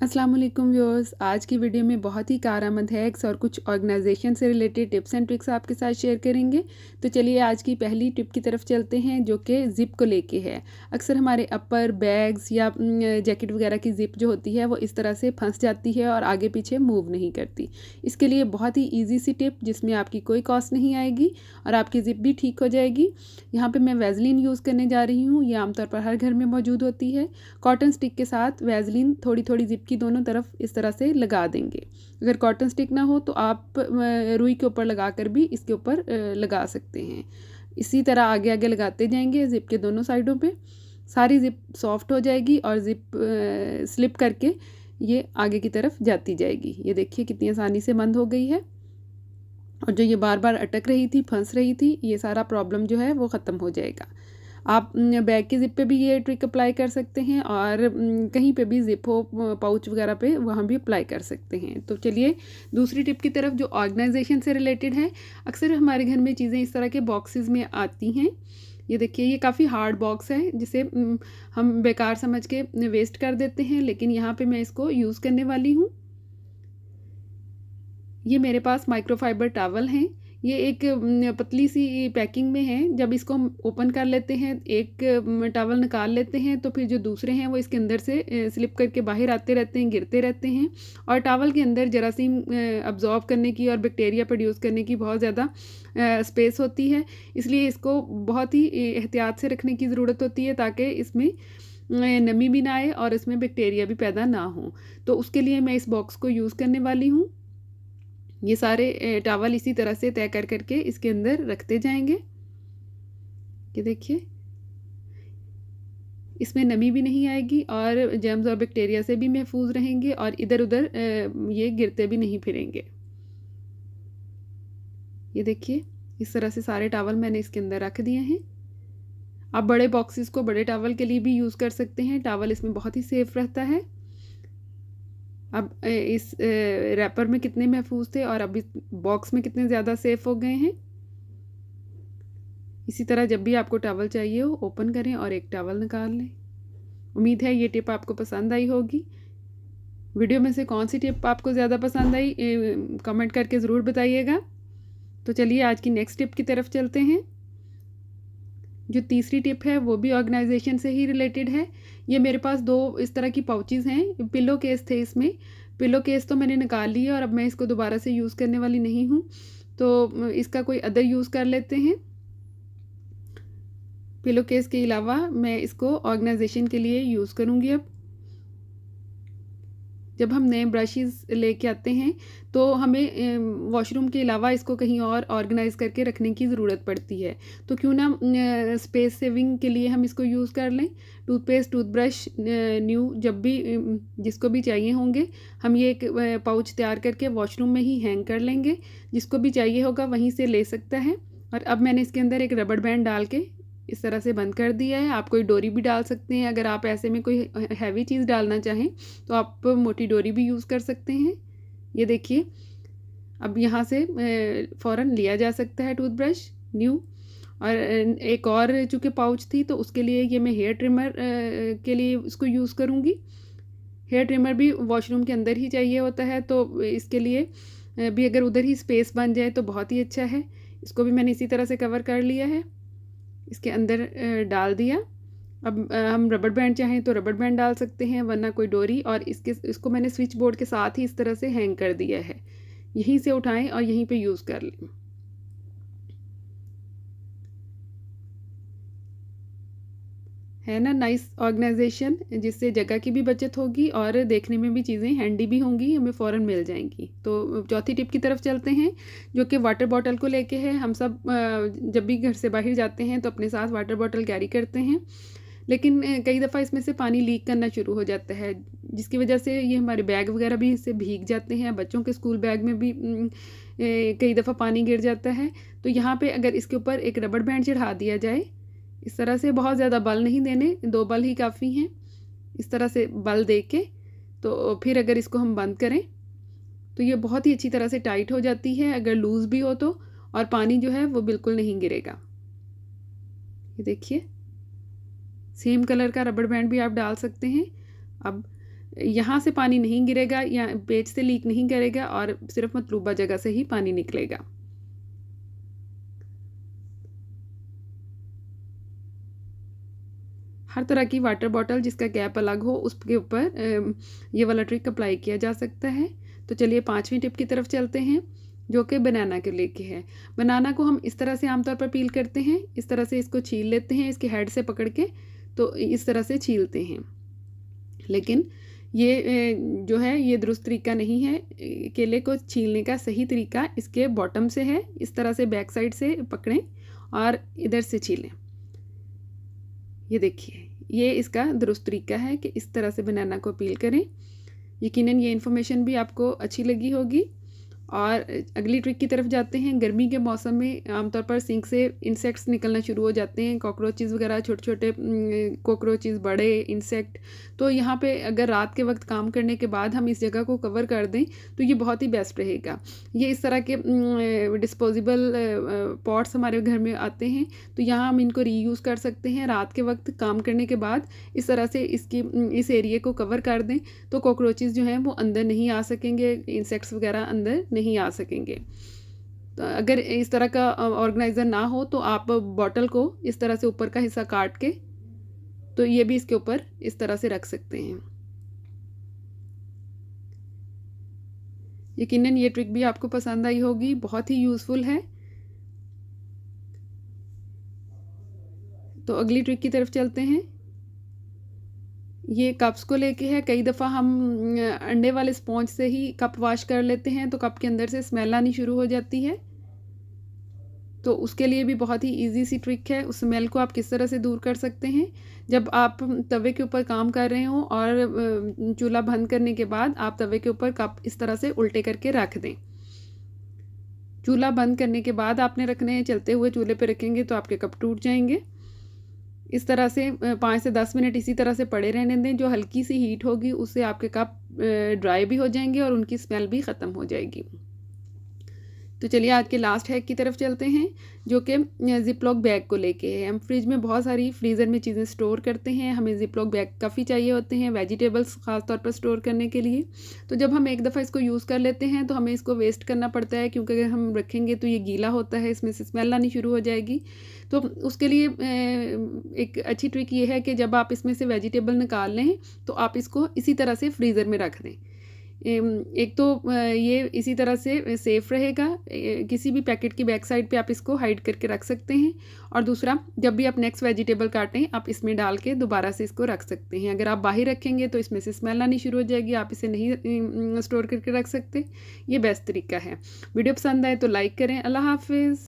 अस्सलाम वालेकुम व्यूअर्स। आज की वीडियो में बहुत ही कारआमद हैक्स और कुछ ऑर्गेनाइजेशन से रिलेटेड टिप्स एंड ट्रिक्स आपके साथ शेयर करेंगे। तो चलिए आज की पहली टिप की तरफ चलते हैं, जो कि ज़िप को लेके है। अक्सर हमारे अपर बैग्स या जैकेट वगैरह की ज़िप जो होती है वो इस तरह से फंस जाती है और आगे पीछे मूव नहीं करती। इसके लिए बहुत ही ईजी सी टिप, जिसमें आपकी कोई कॉस्ट नहीं आएगी और आपकी ज़िप भी ठीक हो जाएगी। यहाँ पर मैं वैज़लीन यूज़ करने जा रही हूँ। ये आमतौर पर हर घर में मौजूद होती है। कॉटन स्टिक के साथ वैज़लीन थोड़ी थोड़ी ज़िप की दोनों तरफ इस तरह से लगा देंगे। अगर कॉटन स्टिक ना हो तो आप रुई के ऊपर लगा कर भी इसके ऊपर लगा सकते हैं। इसी तरह आगे आगे लगाते जाएंगे ज़िप के दोनों साइडों पे। सारी ज़िप सॉफ्ट हो जाएगी और ज़िप स्लिप करके ये आगे की तरफ जाती जाएगी। ये देखिए कितनी आसानी से बंद हो गई है। और जो ये बार बार अटक रही थी, फंस रही थी, ये सारा प्रॉब्लम जो है वो ख़त्म हो जाएगा। आप बैग की ज़िप पे भी ये ट्रिक अप्लाई कर सकते हैं और कहीं पे भी ज़िप हो पाउच वगैरह पे, वहाँ भी अप्लाई कर सकते हैं। तो चलिए दूसरी टिप की तरफ, जो ऑर्गेनाइजेशन से रिलेटेड है। अक्सर हमारे घर में चीज़ें इस तरह के बॉक्सेस में आती हैं। ये देखिए, ये काफ़ी हार्ड बॉक्स है जिसे हम बेकार समझ के वेस्ट कर देते हैं, लेकिन यहाँ पे मैं इसको यूज़ करने वाली हूँ। ये मेरे पास माइक्रोफाइबर टॉवल हैं। ये एक पतली सी पैकिंग में है। जब इसको हम ओपन कर लेते हैं, एक टॉवल निकाल लेते हैं, तो फिर जो दूसरे हैं वो इसके अंदर से स्लिप करके बाहर आते रहते हैं, गिरते रहते हैं। और टॉवल के अंदर जरासीम अब्जॉर्ब करने की और बैक्टीरिया प्रोड्यूस करने की बहुत ज़्यादा स्पेस होती है। इसलिए इसको बहुत ही एहतियात से रखने की ज़रूरत होती है, ताकि इसमें नमी भी ना आए और इसमें बैक्टीरिया भी पैदा ना हो। तो उसके लिए मैं इस बॉक्स को यूज़ करने वाली हूँ। ये सारे टॉवल इसी तरह से तय कर करके इसके अंदर रखते जाएंगे। ये देखिए, इसमें नमी भी नहीं आएगी और जर्म्स और बैक्टीरिया से भी महफूज रहेंगे और इधर उधर ये गिरते भी नहीं फिरेंगे। ये देखिए, इस तरह से सारे टॉवल मैंने इसके अंदर रख दिए हैं। आप बड़े बॉक्सेस को बड़े टॉवल के लिए भी यूज़ कर सकते हैं। टॉवल इसमें बहुत ही सेफ रहता है। अब इस रैपर में कितने महफूज थे और अब इस बॉक्स में कितने ज़्यादा सेफ हो गए हैं। इसी तरह जब भी आपको टॉवल चाहिए हो, ओपन करें और एक टॉवल निकाल लें। उम्मीद है ये टिप आपको पसंद आई होगी। वीडियो में से कौन सी टिप आपको ज़्यादा पसंद आई, कमेंट करके ज़रूर बताइएगा। तो चलिए आज की नेक्स्ट टिप की तरफ चलते हैं। जो तीसरी टिप है वो भी ऑर्गेनाइजेशन से ही रिलेटेड है। ये मेरे पास दो इस तरह की पाउचेज़ हैं। पिलो केस थे इसमें। पिलो केस तो मैंने निकाल लिया और अब मैं इसको दोबारा से यूज़ करने वाली नहीं हूँ, तो इसका कोई अदर यूज़ कर लेते हैं। पिलो केस के अलावा मैं इसको ऑर्गेनाइजेशन के लिए यूज़ करूँगी। अब जब हम नए ब्रशेस लेके आते हैं तो हमें वॉशरूम के अलावा इसको कहीं और ऑर्गेनाइज करके रखने की ज़रूरत पड़ती है। तो क्यों ना स्पेस सेविंग के लिए हम इसको यूज़ कर लें। टूथपेस्ट, टूथब्रश न्यू जब भी जिसको भी चाहिए होंगे, हम ये एक पाउच तैयार करके वॉशरूम में ही हैंग कर लेंगे। जिसको भी चाहिए होगा वहीं से ले सकता है। और अब मैंने इसके अंदर एक रबड़ बैंड डाल के इस तरह से बंद कर दिया है। आप कोई डोरी भी डाल सकते हैं। अगर आप ऐसे में कोई हैवी चीज़ डालना चाहें तो आप मोटी डोरी भी यूज़ कर सकते हैं। ये देखिए, अब यहाँ से फ़ौरन लिया जा सकता है टूथब्रश न्यू। और एक और चूँकि पाउच थी, तो उसके लिए ये मैं हेयर ट्रिमर के लिए इसको यूज़ करूँगी। हेयर ट्रिमर भी वॉशरूम के अंदर ही चाहिए होता है, तो इसके लिए भी अगर उधर ही स्पेस बन जाए तो बहुत ही अच्छा है। इसको भी मैंने इसी तरह से कवर कर लिया है, इसके अंदर डाल दिया। अब हम रबड़ बैंड चाहें तो रबड़ बैंड डाल सकते हैं, वरना कोई डोरी। और इसको मैंने स्विच बोर्ड के साथ ही इस तरह से हैंग कर दिया है। यहीं से उठाएं और यहीं पे यूज़ कर लें। है ना नाइस ऑर्गेनाइजेशन, जिससे जगह की भी बचत होगी और देखने में भी चीज़ें हैंडी भी होंगी, हमें फ़ौरन मिल जाएंगी। तो चौथी टिप की तरफ चलते हैं, जो कि वाटर बॉटल को लेके है। हम सब जब भी घर से बाहर जाते हैं तो अपने साथ वाटर बॉटल कैरी करते हैं, लेकिन कई दफ़ा इसमें से पानी लीक करना शुरू हो जाता है, जिसकी वजह से ये हमारे बैग वगैरह भी इससे भीग जाते हैं। बच्चों के स्कूल बैग में भी कई दफ़ा पानी गिर जाता है। तो यहाँ पे अगर इसके ऊपर एक रबड़ बैंड चढ़ा दिया जाए, इस तरह से, बहुत ज़्यादा बल नहीं देने, 2 बल ही काफ़ी हैं। इस तरह से बल दे के तो फिर अगर इसको हम बंद करें तो ये बहुत ही अच्छी तरह से टाइट हो जाती है, अगर लूज़ भी हो तो। और पानी जो है वो बिल्कुल नहीं गिरेगा। ये देखिए, सेम कलर का रबड़ बैंड भी आप डाल सकते हैं। अब यहाँ से पानी नहीं गिरेगा या पेज से लीक नहीं करेगा और सिर्फ मतलूबा जगह से ही पानी निकलेगा। हर तरह की वाटर बॉटल जिसका कैप अलग हो उसके ऊपर ये वाला ट्रिक अप्लाई किया जा सकता है। तो चलिए 5वीं टिप की तरफ चलते हैं, जो कि बनाना के लेके है। बनाना को हम इस तरह से आमतौर पर पील करते हैं, इस तरह से इसको छील लेते हैं, इसके हेड से पकड़ के तो इस तरह से छीलते हैं। लेकिन ये जो है ये दुरुस्त तरीका नहीं है। केले को छीलने का सही तरीका इसके बॉटम से है, इस तरह से बैक साइड से पकड़ें और इधर से छीलें। ये देखिए ये इसका दुरुस्त तरीका है कि इस तरह से बनाना को पील करें। यकीनन ये इन्फॉर्मेशन भी आपको अच्छी लगी होगी। और अगली ट्रिक की तरफ जाते हैं। गर्मी के मौसम में आमतौर पर सिंक से इंसेक्ट्स निकलना शुरू हो जाते हैं, कॉकरोचेज़ वगैरह, छोटे छोटे कॉकरोचेज़, बड़े इंसेक्ट। तो यहाँ पे अगर रात के वक्त काम करने के बाद हम इस जगह को कवर कर दें तो ये बहुत ही बेस्ट रहेगा। ये इस तरह के डिस्पोजेबल पॉट्स हमारे घर में आते हैं, तो यहाँ हम इनको रीयूज़ कर सकते हैं। रात के वक्त काम करने के बाद इस तरह से इस एरिए को कवर कर दें तो कॉकरोचेज़ जो हैं वो अंदर नहीं आ सकेंगे, इंसेक्ट्स वगैरह अंदर नहीं आ सकेंगे। तो अगर इस तरह का ऑर्गेनाइज़र ना हो तो आप बॉटल को इस तरह से ऊपर का हिस्सा काट के तो ये भी इसके ऊपर इस तरह से रख सकते हैं। यकीनन ये ट्रिक भी आपको पसंद आई होगी, बहुत ही यूज़फुल है। तो अगली ट्रिक की तरफ चलते हैं। ये कप्स को लेके है। कई दफ़ा हम अंडे वाले स्पॉन्ज से ही कप वॉश कर लेते हैं तो कप के अंदर से स्मेल आनी शुरू हो जाती है। तो उसके लिए भी बहुत ही इजी सी ट्रिक है। उस स्मेल को आप किस तरह से दूर कर सकते हैं, जब आप तवे के ऊपर काम कर रहे हो और चूल्हा बंद करने के बाद आप तवे के ऊपर कप इस तरह से उल्टे करके रख दें। चूल्हा बंद करने के बाद आपने रखने हैं, चलते हुए चूल्हे पे रखेंगे तो आपके कप टूट जाएंगे। इस तरह से 5 से 10 मिनट इसी तरह से पड़े रहने दें। जो हल्की सी हीट होगी उससे आपके कप ड्राई भी हो जाएंगे और उनकी स्मेल भी ख़त्म हो जाएगी। तो चलिए आज के लास्ट हैक की तरफ चलते हैं, जो कि जिप लॉक बैग को लेके है। हम फ्रिज में बहुत सारी फ्रीज़र में चीज़ें स्टोर करते हैं, हमें जिप लॉक बैग काफ़ी चाहिए होते हैं वेजिटेबल्स ख़ास तौर पर स्टोर करने के लिए। तो जब हम एक दफ़ा इसको यूज़ कर लेते हैं तो हमें इसको वेस्ट करना पड़ता है, क्योंकि अगर हम रखेंगे तो ये गीला होता है, इसमें से स्मेल आनी शुरू हो जाएगी। तो उसके लिए एक अच्छी ट्रिक ये है कि जब आप इसमें से वेजिटेबल निकाल लें तो आप इसको इसी तरह से फ्रीज़र में रख दें। एक तो ये इसी तरह से सेफ़ रहेगा, किसी भी पैकेट की बैक साइड पे आप इसको हाइड करके रख सकते हैं। और दूसरा, जब भी आप नेक्स्ट वेजिटेबल काटें आप इसमें डाल के दोबारा से इसको रख सकते हैं। अगर आप बाहर रखेंगे तो इसमें से स्मेल आनी शुरू हो जाएगी, आप इसे नहीं स्टोर करके रख सकते। ये बेस्ट तरीका है। वीडियो पसंद आए तो लाइक करें। अल्लाह हाफिज़।